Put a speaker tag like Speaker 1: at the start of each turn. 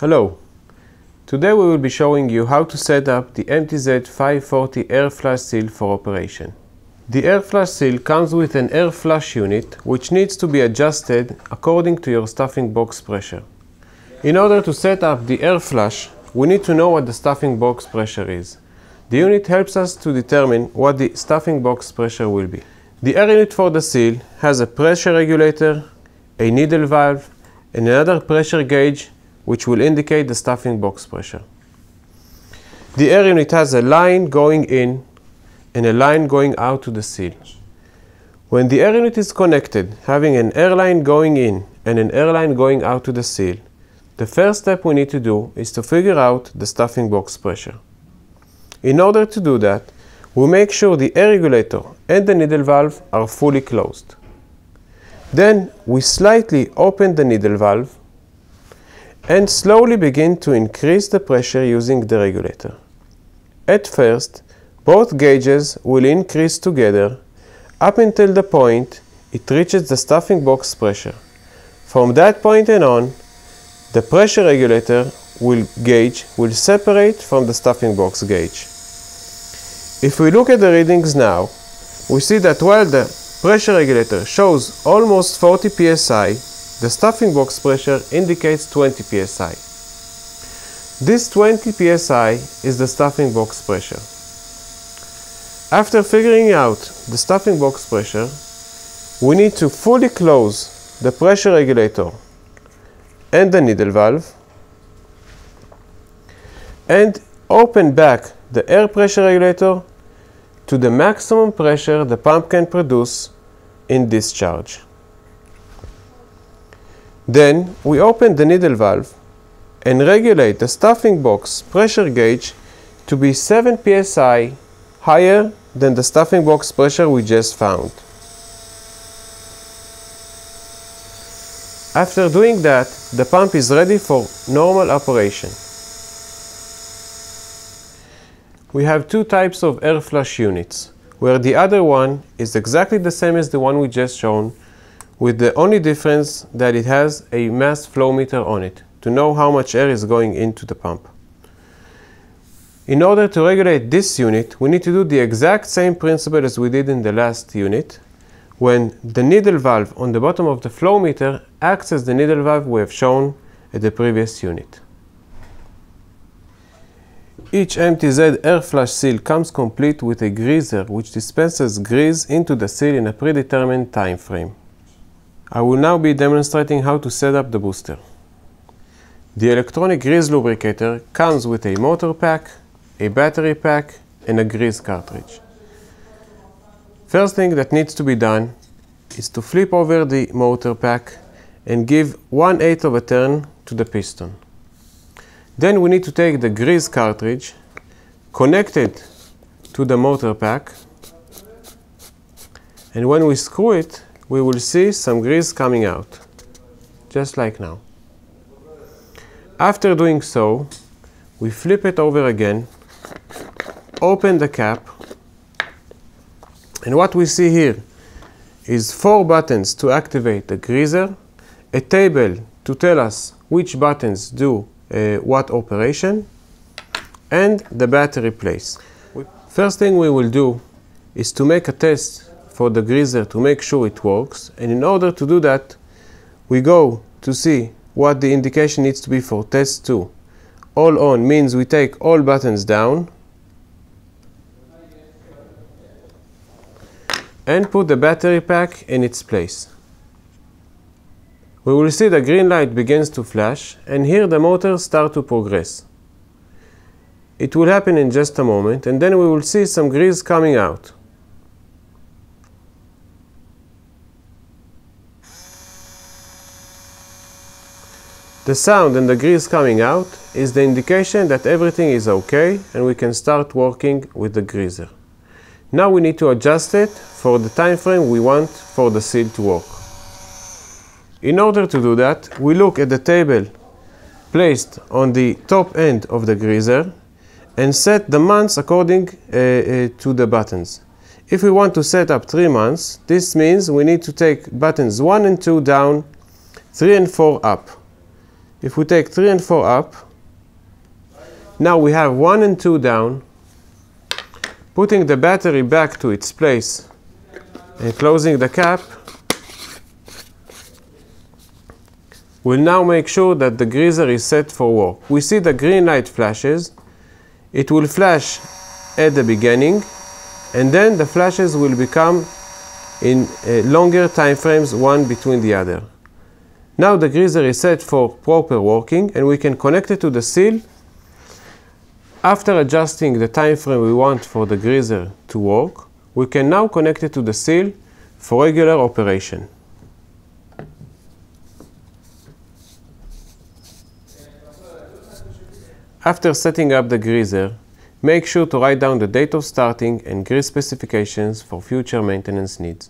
Speaker 1: Hello! Today we will be showing you how to set up the MTZ 540 air flush seal for operation. The air flush seal comes with an air flush unit which needs to be adjusted according to your stuffing box pressure. In order to set up the air flush, we need to know what the stuffing box pressure is. The unit helps us to determine what the stuffing box pressure will be. The air unit for the seal has a pressure regulator, a needle valve, and another pressure gauge which will indicate the stuffing box pressure. The air unit has a line going in and a line going out to the seal. When the air unit is connected, having an air line going in and an air line going out to the seal, the first step we need to do is to figure out the stuffing box pressure. In order to do that, we make sure the air regulator and the needle valve are fully closed. Then we slightly open the needle valve and slowly begin to increase the pressure using the regulator. At first, both gauges will increase together up until the point it reaches the stuffing box pressure. From that point on, the pressure regulator gauge will separate from the stuffing box gauge. If we look at the readings now, we see that while the pressure regulator shows almost 40 psi, the stuffing box pressure indicates 20 psi. This 20 psi is the stuffing box pressure. After figuring out the stuffing box pressure, we need to fully close the pressure regulator and the needle valve and open back the air pressure regulator to the maximum pressure the pump can produce in discharge. Then we open the needle valve and regulate the stuffing box pressure gauge to be 7 psi higher than the stuffing box pressure we just found. After doing that, the pump is ready for normal operation. We have two types of air flush units, where the other one is exactly the same as the one we just shown, with the only difference that it has a mass flow meter on it to know how much air is going into the pump. In order to regulate this unit, we need to do the exact same principle as we did in the last unit, when the needle valve on the bottom of the flow meter acts as the needle valve we have shown at the previous unit. Each MTZ air flush seal comes complete with a gryzor which dispenses grease into the seal in a predetermined time frame. I will now be demonstrating how to set up the booster. The electronic grease lubricator comes with a motor pack, a battery pack, and a grease cartridge. First thing that needs to be done is to flip over the motor pack and give 1/8 of a turn to the piston. Then we need to take the grease cartridge, connect it to the motor pack, and when we screw it, we will see some grease coming out, just like now. After doing so, we flip it over again, open the cap, and what we see here is 4 buttons to activate the gryzor, a table to tell us which buttons do what operation, and the battery place. First thing we will do is to make a test for the gryzor to make sure it works, and in order to do that, we go to see what the indication needs to be for test 2. All on means we take all buttons down, and put the battery pack in its place. We will see the green light begins to flash, and here the motor starts to progress. It will happen in just a moment, and then we will see some grease coming out. The sound and the grease coming out is the indication that everything is okay and we can start working with the gryzor. Now we need to adjust it for the time frame we want for the seal to work. In order to do that, we look at the table placed on the top end of the gryzor and set the months according to the buttons. If we want to set up 3 months, this means we need to take buttons 1 and 2 down, 3 and 4 up. If we take 3 and 4 up, now we have 1 and 2 down, putting the battery back to its place and closing the cap, we'll now make sure that the gryzor is set for work. We see the green light flashes. It will flash at the beginning, and then the flashes will become in longer time frames, one between the other. Now the gryzor is set for proper working, and we can connect it to the seal. After adjusting the time frame we want for the gryzor to work, we can now connect it to the seal for regular operation. After setting up the gryzor, make sure to write down the date of starting and grease specifications for future maintenance needs.